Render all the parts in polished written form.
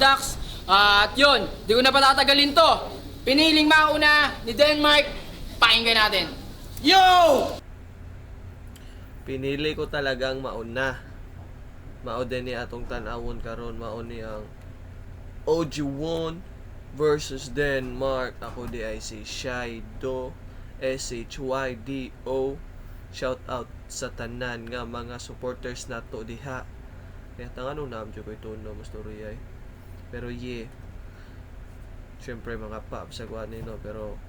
products. At yun, di ko na patatagalin to. Piniling mauna ni Denmark, pakinggan natin. Yo! Pinili ko talagang mauna. Mao din ni atong tan-awon karon, mao ni ang OG1 versus Denmark. Ako di ay si Shydo, SHYDO. Shout out sa tanan nga mga supporters nato diha. Kaya tangano na amjo ko ituno mo story ay. Pero syempre mga paps sa kuan no, pero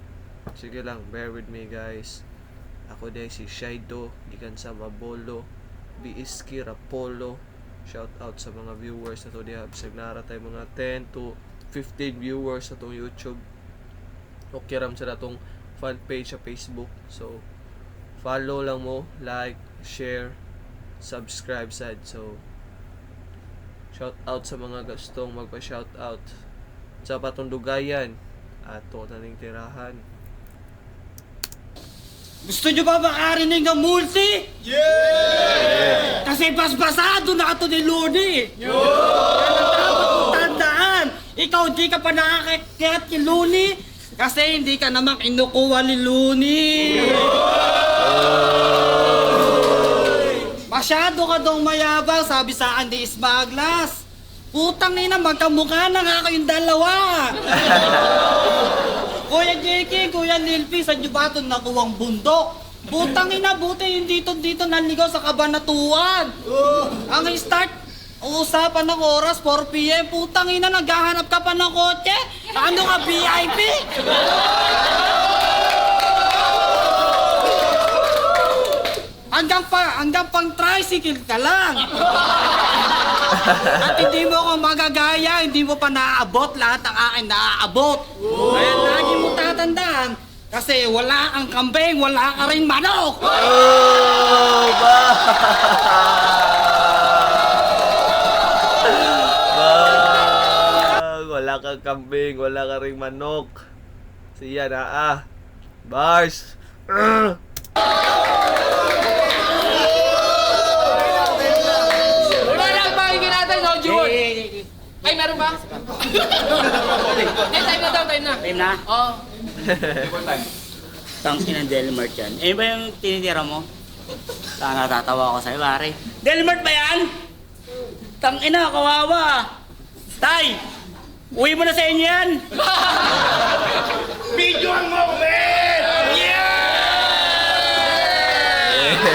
sige lang, bear with me guys. Ako di si Shydo, gikan sa Mabolo, Biiski, Rapolo. Shout out sa mga viewers na to diha. Bisag nara tayo mga 10 to 15 viewers sa tong YouTube. Okay ram sa natong fan page sa Facebook. So, follow lang mo, like, share, subscribe sad. So, shout out sa mga gustong magpa-shout out sa patong dugayan ato taning tirahan. Gusto nyo ba makarinig ng multi? Yeah! Kasi basbasado na ito ni Looney! Kaya dapat mong tandaan, ikaw di ka pa nakakakit ni Looney kasi hindi ka namang inukuha ni Looney! Masyado ka dong mayabang, sabi sa akin ni Smaglas. Putang ina, magkamukha na nga kayong dalawa! Kuya JK, Kuya Lilpi, sa nyo ba ito nakuwang bundok? Putang ina, buti yung dito naligaw sa Kabanatuan. Ang start, usapan ng oras, 4 PM. Putang ina, naghahanap ka pa ng kotse? Ano ka, VIP? Hanggang pang tricycle ka lang. At hindi mo ako magagaya, hindi mo pa naaabot lahat ng akin naaabot. Kaya lagi mo tatandaan, kasi wala kang kambing, wala ka rin manok! Oh, wala kang kambing, wala ka ring manok. Siya na Bars! Wala lang, pakinggan natin, OG1. Ay, meron ba? Time na. Time na? Oo. Tangkin ng Delmart yan. Eh ba yung tinitira mo? Sana natatawa ako sa'yo, pare. Delmart ba yan? Tangina, kawawa. Tay, uwi mo na sa inyo yan. Videoan mo ako, man! Yeah!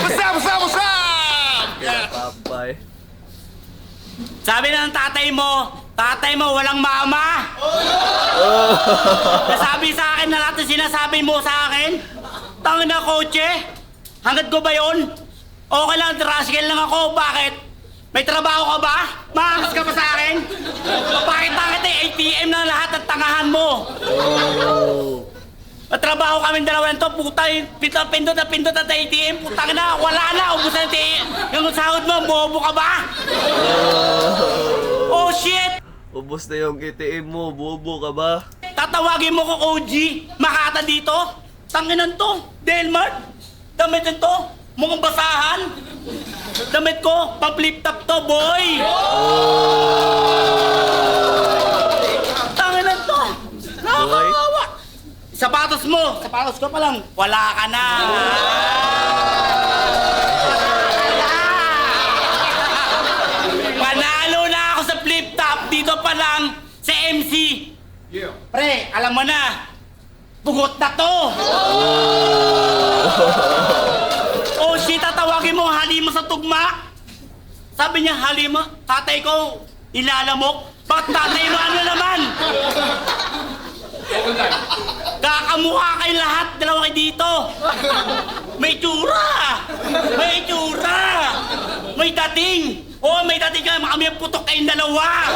What's up? Papay. Sabi na ng tatay mo walang mama. Nasabi sa akin na lahat na sinasabi mo sa akin. Tangin na kotse. Hangad ko ba yun? Okay lang, tricycle lang ako. Bakit? May trabaho ka ba? Maangas ka pa sa akin? Bakit ATM na lahat ng tangahan mo? Matrabaho kami dalawa nito, puta, pindot at ATM, putang na, wala na, ubus na yung sahod mo, bobo ka ba? Oh shit! Ubus na yung ATM mo, bobo ka ba? Tatawagin mo ko OG, Makata dito, tanginan to, Delmart, damit nito, mukhang basahan, damit ko, pang-flip top to, boy! Tanginan to, nakakawawa! Sapatos ko pa lang, wala ka na. Panalo na ako sa flip top, dito pa lang sa MC. Yeah. Pre, alam mo na, pugot na to. Oh shit, tatawagin mo, halima sa tugma. Sabi niya, halima, tatay ko, ilalamok. Bakit tatay mo, ano naman? Kakamukha kayo lahat, dalawa kayo dito. May tsura! May dating! Oo, may dating ka, kami ang putok kayong dalawa!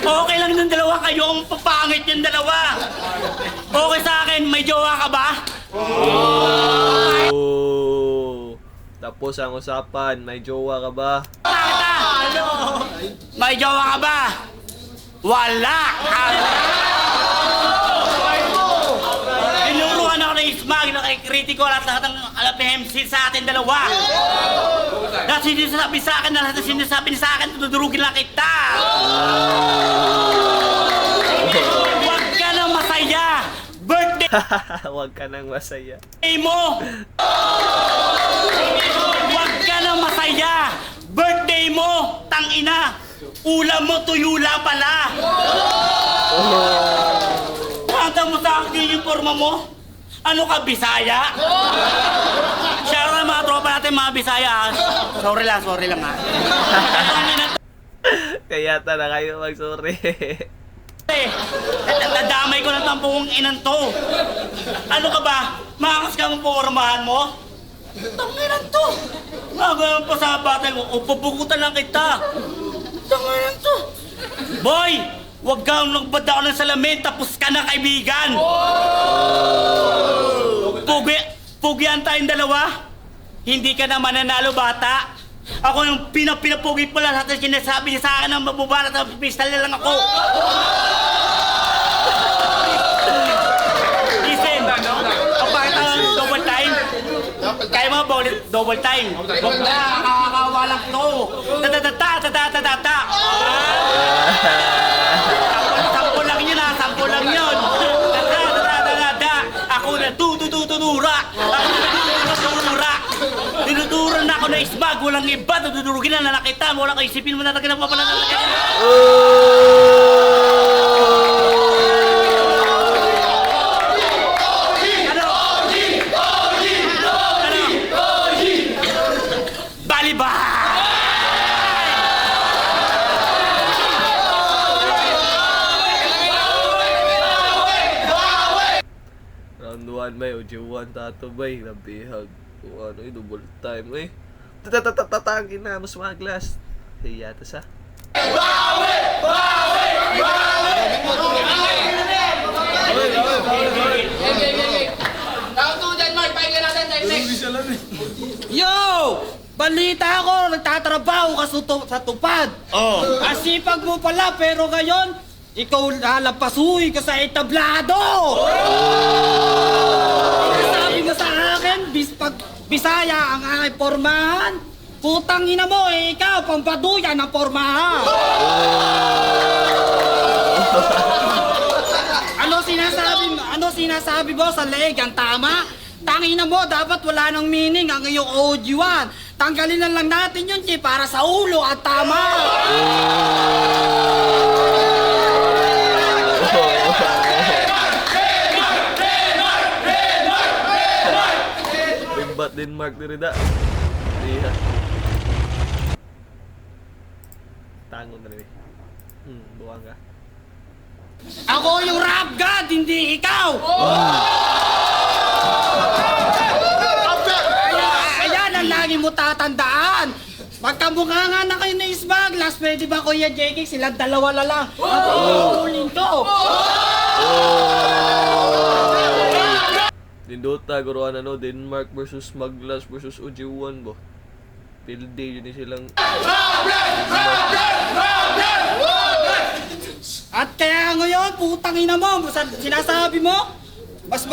Okay lang ng dalawa kayo, ang papangit yung dalawa! Okay sa akin, may jowa ka ba? Tapos ang usapan, may jowa ka ba? May jowa ka ba? Wala! Tinuruan ako ng ismag, nakikritiko lahat ng Bethlehem sa atin dalawa. Dahil sinasabi sa akin na lahat na sinasabi niya sa akin, tudurugin lang kita. Huwag ka nang masaya. Birthday Huwag ka nang masaya. mo. Huwag ka nang masaya. Birthday mo. Tangina. Ulam mo, tuyula pala. Kanta mo sa akin yung forma mo. Ano ka, Bisaya? Share na mga tropa natin, mga Bisaya. Sorry lang ha. Kaya na kayo mag-sorry. Nadamay ko ng tampong inan to. Ano ka ba? Makas ka mong pormahan mo? Tanginan to. Nagayon pa sa batay mo, o pabukutan lang kita. Tanginan to. Boy! Huwag kang nagbada ako ng salamin, tapos ka na kaibigan! Pugian tayong dalawa. Hindi ka na mananalo, bata. Ako yung pinapugi pala lahat ng sinasabi niya sa akin ng mabubarat at pistal na lang ako. Listen, bakit ang double time? Kaya mo ba ulit double time? Huwag na, kakakawa lang to. Ta-ta-ta-ta-ta-ta-ta-ta. Sampo lang yun ha, sampo lang yun. Ta-ta-ta-ta-ta-ta. Ako na tu-tu-tu-tu-tura. Dinuturan na ako na isbag, walang iba, dudurugin na nakita mo, wala kayo isipin mo na talaga na papalalagay. Ano? Balibay! Round 1 bay, OG1 tato bay, nabihag. O ano double time eh. Tatatatatatangin na, mas maglas. Hiya ta sa. Round 2, Denmark, pakinggan natin, technique. Yo! Balita ko, nagtatrabaho ka sa tupad. Oh. Asipag mo pala, pero ngayon, ikaw lalapasuhin ka sa etablado! Sabi mo sa akin, pag Bisaya ang aking pormahan, putang ina mo ikaw, pampaduyan ang pormahan! Ano sinasabi mo sa leg? Ang tama? Tangina mo, dapat wala nang meaning ang iyong OG1. Tanggalin na lang natin yun, para sa ulo at tama! Rimbat Denmark diri da. Iya. Tangon na rin. Buwang ka. Ako yung rap god, hindi ikaw! Ayan ang lagi mo tatandaan. Magkamukha nga na kayo na Isbaglas, pwede ba Kuya JK? Silang dalawa na lang. Ang uling to. Dindota guruan ano Denmark versus Maglas versus OG1 bo. Field day yun silang. At kaya ngayon, putang ina mo, sinasabi mo, mas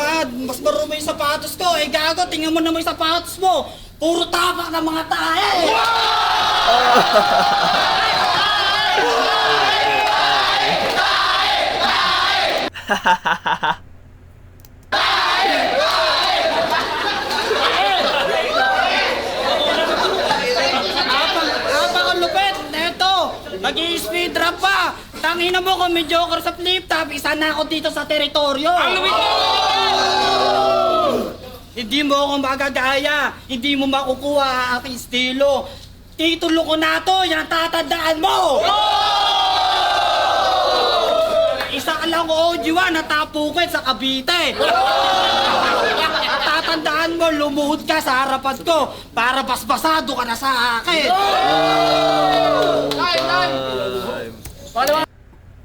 marumi yung sapatos ko. Eh gago, tingnan mo naman yung sapatos mo. Puro tapak ng mga tae. Habang ang lupit, eto, mag-i-speed rap pa. Tangina mo kung may joker sa flip top, isa na ako dito sa teritoryo. Ang lupit mo! Hindi mo ako magagaya, hindi mo makukuha ang aking estilo. Titulo ko na to, yan tatandaan mo! Isa ka lang OG1 na tapukit sa Cavite. At tatandaan mo, lumuhod ka sa harapan ko para basbasado ka na sa akin. Time.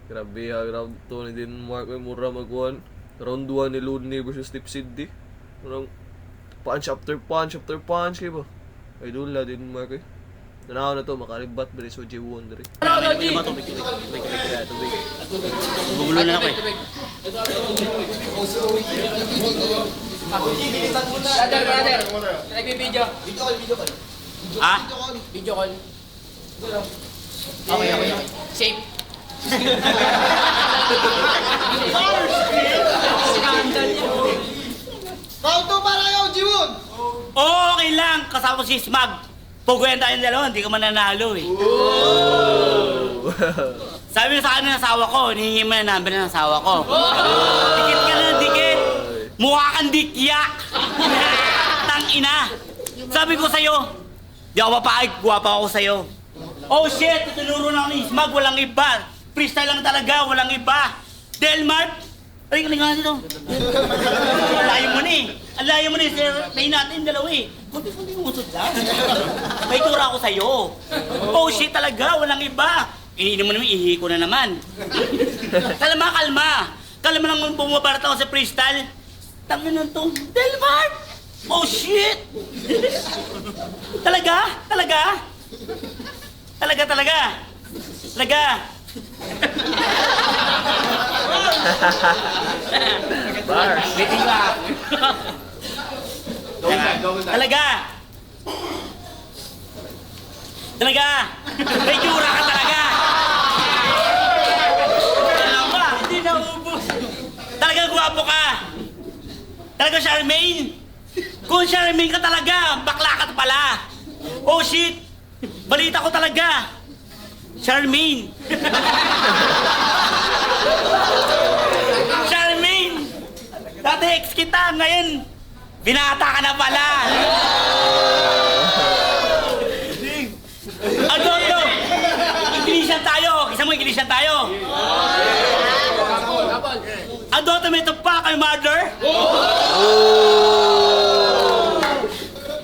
Grabe ha, round 2 ni Denmark may mura magkuhan. Round 1 ni Ludney versus Tip City. Parang punch after punch kayo ba? Idol la Denmark eh. Nanaw na to, makaribat ba rin sa OG1 rin. Gugulo na ako eh. Brother. Nagbibideo. Ha? Video call. Okay. Safe. Scandal yun. Okay lang, kasama ko si Smag. Puguyan tayong dalawa, hindi ka mananalo eh. Sabi na sa akin ng asawa ko, hinihingi mo na number ng asawa ko. Dikit ka na, dikit. Mukha kang dikya. Tang ina. Sabi ko sa'yo, di ako mapahig, guwapa ako sa'yo. Oh shit, tinuro na ako ni Smag, walang iba. Freestyle lang talaga, walang iba. Delmar, ay, kalinga dito. Ang layo mo na eh. Ang layo mo na eh, sir. Layo natin dalawa eh. Kunti-kunti yung usod lang. May tura ako sa'yo. Oh shit talaga, walang iba. Iniinom mo naman, ihi ko na naman. Kalma, kalma. Kalma lang bumabarata ako sa freestyle. Tangin na to. Delmar! Oh shit! Talaga? Talaga? Talaga, talaga? Talaga? Bars. Biting ba? Talaga? Talaga? May jura ka talaga? Talaga? Hindi na ubos. Talaga gwapo ka? Talaga Charmaine? Kung Charmaine ka talaga, bakla ka pala. Oh shit! Balita ko talaga. Charmaine! Charmaine! Dati ex kita, ngayon binata ka na pala. Ano? Ingilisyan tayo. Isa mo ingilisyan tayo. Adoto may pa kay mother?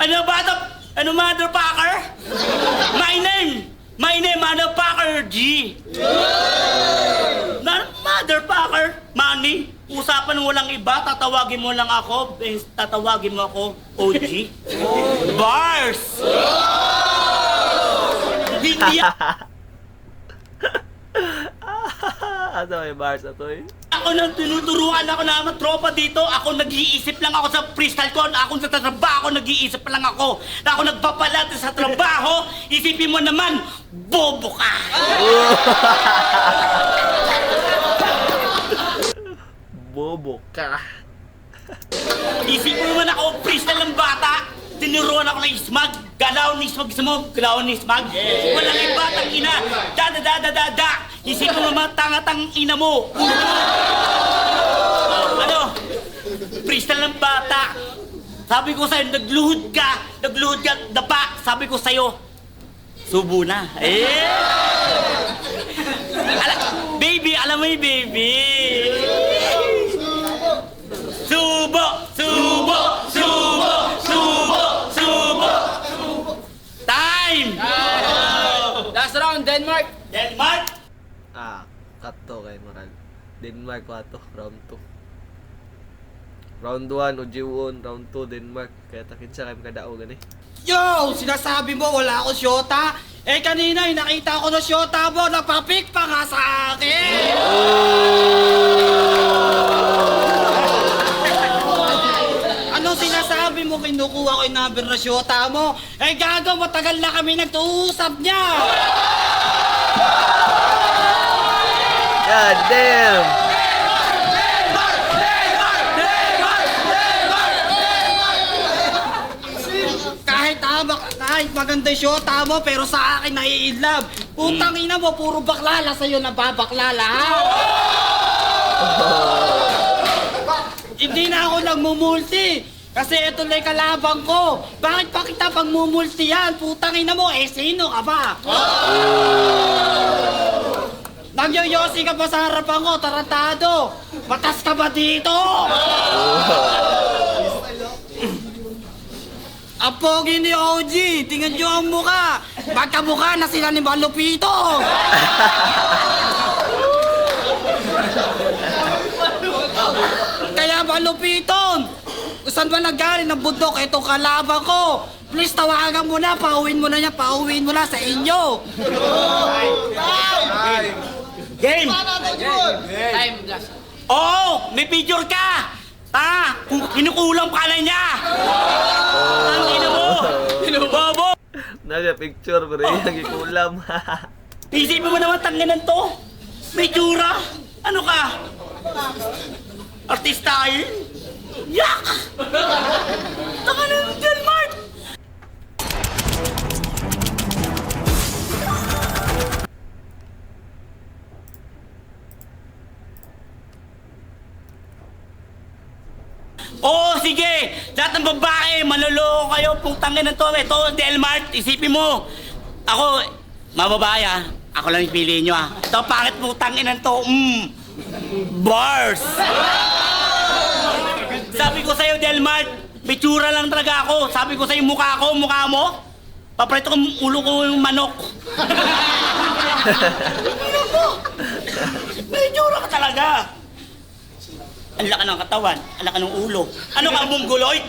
Ano ba ito? Ano motherfucker? My name, motherfucker G. Motherfucker, Manny. Usapan mo walang iba, tatawagin mo lang ako, tatawagin mo ako OG. Bars! Hindi Ano may bars na to eh? ako nang tinuturuan ako na mga tropa dito. Ako nag-iisip lang ako sa freestyle ko. Ako sa trabaho, nag-iisip lang ako. Na ako nagpapalat sa trabaho. Isipin mo naman, bobo ka. Bobo ka. Isipin mo naman ako, freestyle ng bata. Tinuruan ako ng Smag. Galaw ni Smag. Gusto mo? Galaw ni Smag. Walang iba, tang ina. Da. Isipin mo naman, tanga-tang ina mo. Ano? Freestyle ng bata. Sabi ko sa'yo, nagluhod ka, dapa. Sabi ko sa'yo, subo na. Baby, alam mo yung baby. Subo. Time! Last round, Denmark. Denmark! Cut to kay Moral. Denmark wato, round 2. Round 1, Ujiwon. Round 2, Denmark. Kaya takinsa kayo kadao gani. Yo! Sinasabi mo wala ako syota? Eh kanina nakita ko na syota mo, napapik pa nga sa akin! Anong sinasabi mo? Kinukuha ko yung number na syota mo? Eh gago, matagal na kami nagtuusap niya! God damn! Kahit maganda yung syota mo, pero sa akin nai-inlove. Putang ina mo, puro baklala sa'yo nababaklala, ha? Hindi na ako nagmumulti. Kasi ito lang kalabang ko. Bakit pa kita pang mumulti yan? Putang ina mo, sino ka ba? Nagyoyosi ka pa sa harapan ko, tarantado. Batas ka ba dito? Ang pogi ni OG, tingnan nyo ang mukha. Magkamukha na sila ni Balupito. Kaya Balupiton, saan ba nagaling ng bundok itong kalaban ko? Please tawagan mo na, pauwiin mo na sa inyo. Game! Time, last. Oh, may picture ka! Kung kinukulang ka na niya! Ang ina mo! Bobo! Naka-picture, pre. Ang ikulam. Isipin mo naman, tanginan to! May tsura! Ano ka? Artista yun? Yak! Tanginan, Delmart! Oo, sige! Lahat ng babae, manloloko kayo, putangin na to. Ito, Delmart, isipin mo. Ako, mababae ah. Ako lang yung piliin nyo ah. Ito, pangit putangin na to. Bars! Sabi ko sa'yo, Delmart, may tsura lang talaga ako. Sabi ko sa'yo, mukha mo. Paprito ko ulo ko yung manok. May tsura ka talaga. Ang laki ng katawan, ang laki ng ulo. Ano ka, mongoloid?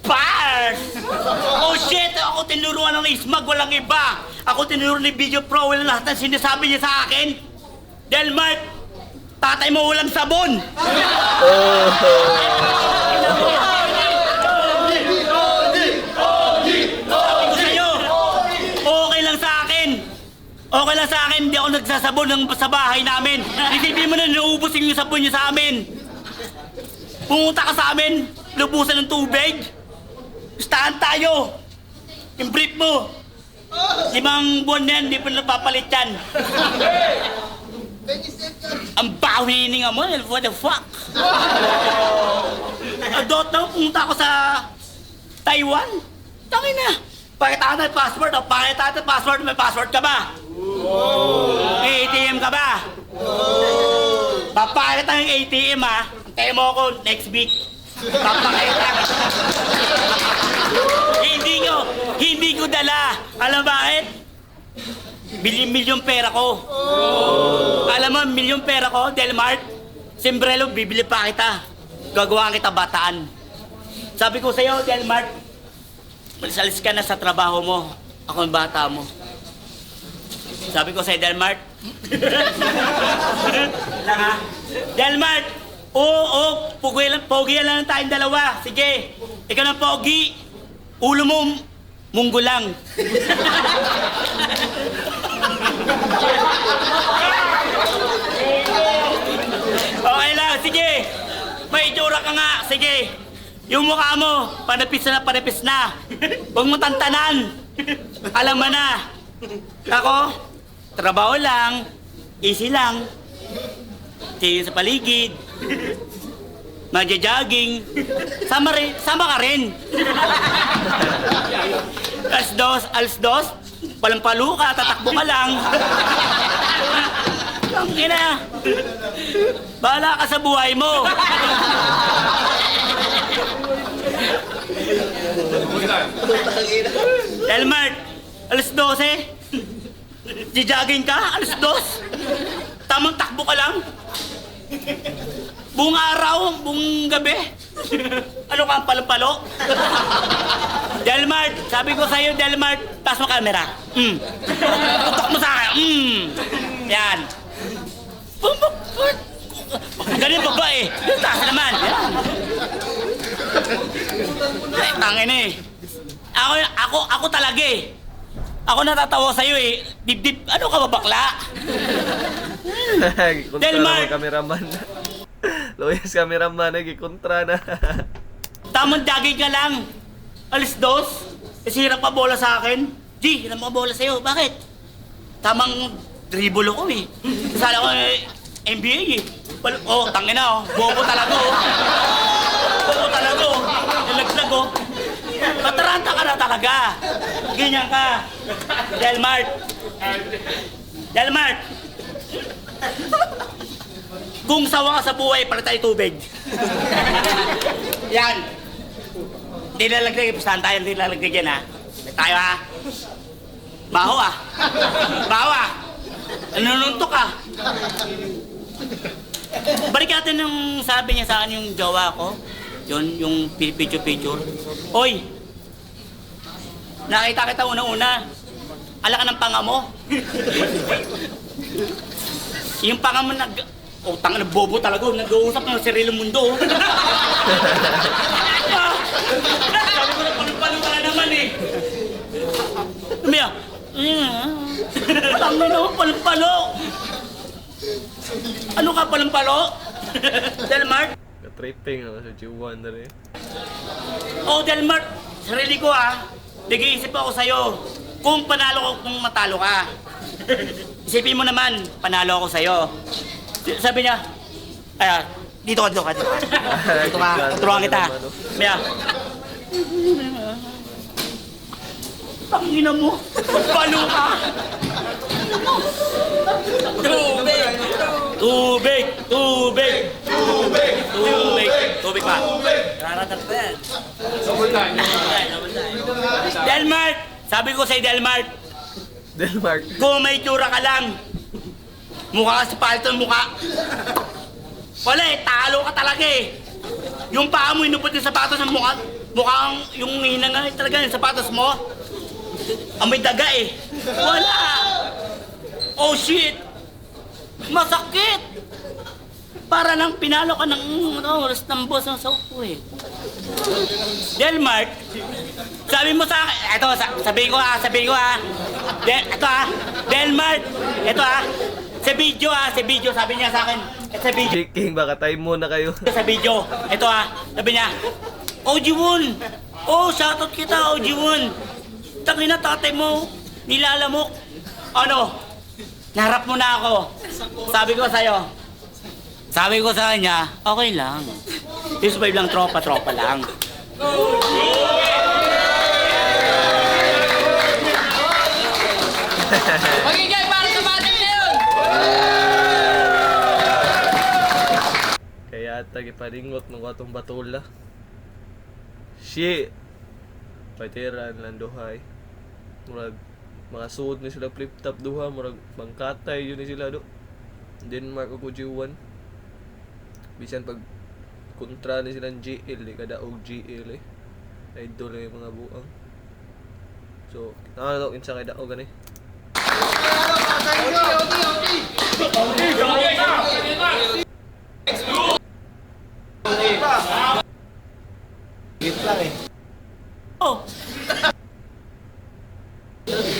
Bars! Oh shit! Ako tinuruan ng Ismag, walang iba. Ako tinuruan ni Video Pro, walang lahat ng sinasabi niya sa akin. Delmart, tatay mo walang sabon. Sabi ko sa'yo, okay lang sa akin. Okay lang sa akin, hindi ako nagsasabon sa bahay namin. Isipin mo na nauubos yung sabon niyo sa amin. Pumunta ka sa amin, lubusan ng tubig. Gustahan tayo. Yung brief mo. 5 buwan na yan, hindi pa napapalit yan. Ang baho hininga mo, what the fuck? Adot na, pumunta ako sa Taiwan. Tangin na. Pakita ka ng password, pakita ka ng password, may password ka ba? May ATM ka ba? Papakita ng ATM ha. Antayin mo ako next week. Papakita. Hindi ko dala. Alam bakit? Milyon pera ko. Alam mo, milyon pera ko, Delmart. Simbrelo, bibili pa kita. Gagawa kita bataan. Sabi ko sa'yo, Delmart, malis-alis ka na sa trabaho mo. Ako ang bata mo. Sabi ko sa'yo, Delmart. Delmart! Oo, pogi lang tayong dalawa. Sige, ikaw ng pogi. Ulo mo, munggo lang. Okay lang, sige. May itsura ka nga, sige. Yung mukha mo, panapis na. Huwag mo tantanan. Alam mo na. Ako, trabaho lang, easy lang. Tingin sa paligid. Magja-jogging. Sama ka rin. Alas dos, palampalo ka, tatakbo ka lang. Ang ina. Bahala ka sa buhay mo. Delmart, alas 12. Jogging ka, alas 2. Tamang takbo ka lang. Buong araw, buong gabi. Ano ka, palo-palo? Delmart, sabi ko sa'yo, Delmart, taas mo camera. Tutok mo sa akin. Yan. Ganyan pa ba eh? Taas naman. Yan. Ay, tangin eh. Ako talaga eh. Ako natatawa sa'yo eh. Dip-dip, ano ka ba bakla? Delmar! Kameraman. Loyas kameraman, nagkikontra na. Tamang jogging ka lang. Alis 2. Kasi hirap pa bola sa akin. G, hirap pa bola sa'yo. Bakit? Tamang dribble ako eh. Kasala ko NBA eh. Tangin na oh. Bobo talaga oh. Bobo talaga oh. Nalaglag oh. Mataranta ka na talaga. Ganyan ka. Delmart. Kung sawa ka sa buhay, para tayo tubig. Yan. Hindi lalagdag, pustahan tayo, hindi lalagdag yan ha. Tayo ha. Baho ah. Nanununtok ah. Balik natin yung sabi niya sa akin yung jowa ko. Yun, yung picture. Oy! Nakita kita una-una. Ala ka ng panga mo. Yung panga mo Utang na bobo talaga, nag-uusap ng sariling mundo. Sabi ko na palupalo ka na naman eh. Mia, ang nila mo palupalo. Ano ka palupalo? Delmar? Ka-tripping ako sa G1 na rin. Oh, Delmar, sarili ko nag-iisip ako sa'yo. Kung panalo ko, kung matalo ka. Isipin mo naman, panalo ako sa'yo. Sabi niya, dito ka. Dito ka, turuan kita. Mia. Tangina mo, palo ka. Tubig pa. Raratat pa yan. Delmar, sabi ko sa'yo Delmar, Denmark. kung may tsura ka lang, mukha ka sa palto ng mukha. Wala talo ka talaga eh. Yung paa mo inupot yung sapatos ng mukha, mukhang yung hinanga talaga yung sapatos mo. Amoy daga eh. Wala! Oh shit! Masakit! Para lang pinalo ka ng oras ng boss ng saupo eh. Delmar, sabi mo sa akin, eto, sabihin ko Delmar, eto sa video, sabi niya sa akin, sa video. King, baka time muna kayo. Sa video, eto sabi niya, OG1! Oh, shoutout kita, OG1! Tangina tatay mo, nilalamok. Ano? Naharap mo na ako. Sabi ko sa kanya, okay lang. Survive lang, tropa lang. Magigay para sa battle na yun! Kaya tagipalingot ng atong batula. Shit! Paitiran lang duhay. Murag mga suod ni sila flip top duha, murag bangkatay yun ni sila do. Denmark o G1. Bisan pag kontra ni silang GL kada og GL idol yung mga buang. So, nakakataw kinsa kay daog gani. Oh.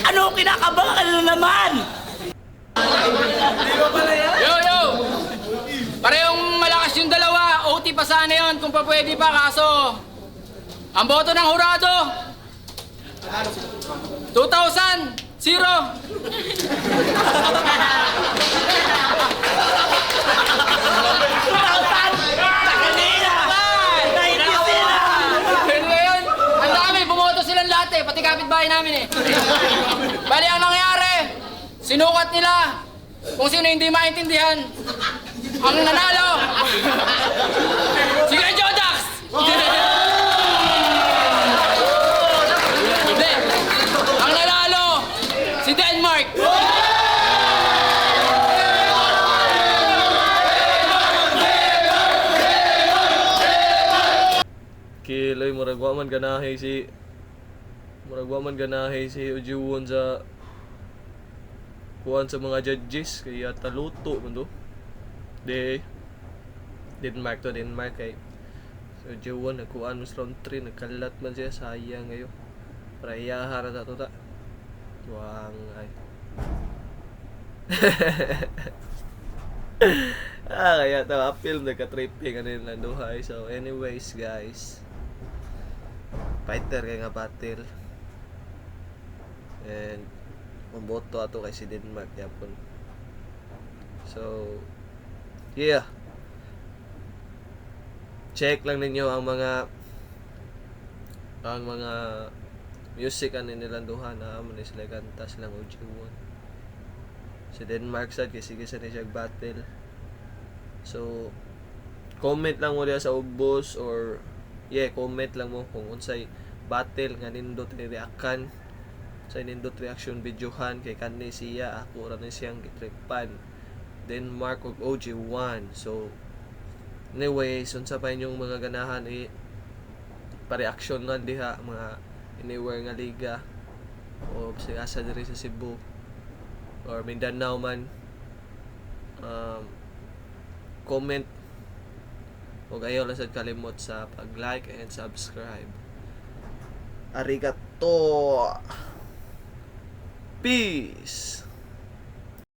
Ano kinakabahan ka na naman? Yo! Parehong malakas yung dalawa. OT pa sana yun kung pa pwede pa. Kaso, ang boto ng hurado, 2,000, 0. Ngayon, ang dami. Bumoto silang lahat eh. Pati kapitbahay namin eh. Bali, ang nangyari, sinukat nila kung sino hindi maintindihan. Ang nanalo, si Gren Jodax! Hindi. Ang nanalo, si Denmark! Kiloy murag wa man ganahe si Ujiwon sa kuan sa mga judges kaya taluto man do. Denmark kay so Ujiwon nagkuan mo sa round 3 nagkalat man siya sayang ngayon. Para iyahara ta to ta. Wang ay. Kaya ta film nagka-tripping ano lang duhay. So anyways guys, fighter kay nga battle. And mamboto ato kay si Denmark yapon. So yeah. Check lang ninyo ang mga music ano nilang duha na amo ni sila kanta silang OG1. Si Denmark sad kay sige sa niya battle. So comment lang mo diya sa ubos or comment lang mo kung unsay battle nga nindot reaction sa nindot reaction videohan kay kanhi siya ako ra ni siyang gitripan Denmark ug OG1. So anyways, unsa pa inyong mga ganahan pa-reaction lang diha mga anywhere nga liga o sa asa diri sa Cebu or Mindanao man comment. Huwag ayaw lang sad kalimot sa pag-like and subscribe. Arigato! Peace!